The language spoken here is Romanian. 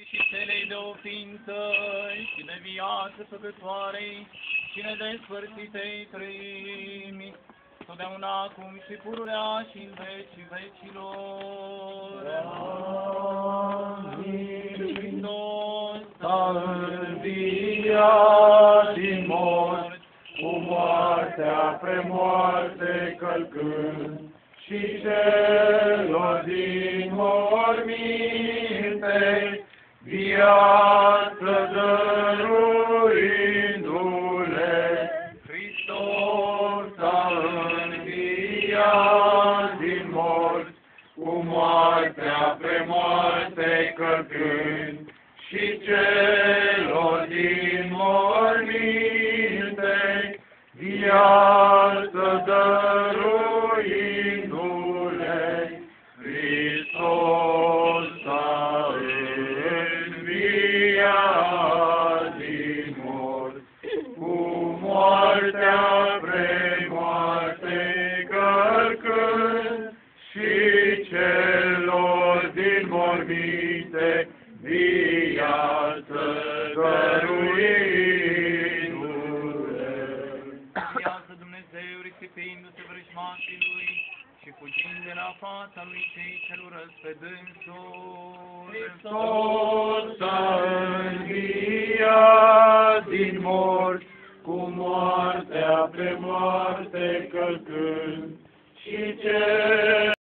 vieții și celei de o ființă și de viață făcătoarei și nedespărțitei trăimi, totdeauna acum și pururea și în vecii vecilor. Amin. Hristos S-a înviat din morți, cu moartea pe moarte călcând, și celor din morminte viață dăruindu-le. Hristos s-a înviat din morți, cu moartea pe moarte călcând, și celor din morminte viață dăruindu-le. Hristos s-a înviat din morți, cu moartea pre moarte călcând, și celor din morminte viață dăruindu-le. viață Dumnezeu, risipindu-se vrăjmașii lui și fugind de la fața lui cei ce-l urăsc pe dânsul. Hristos s-a înviat din morți, cu moartea pe moarte călcând, și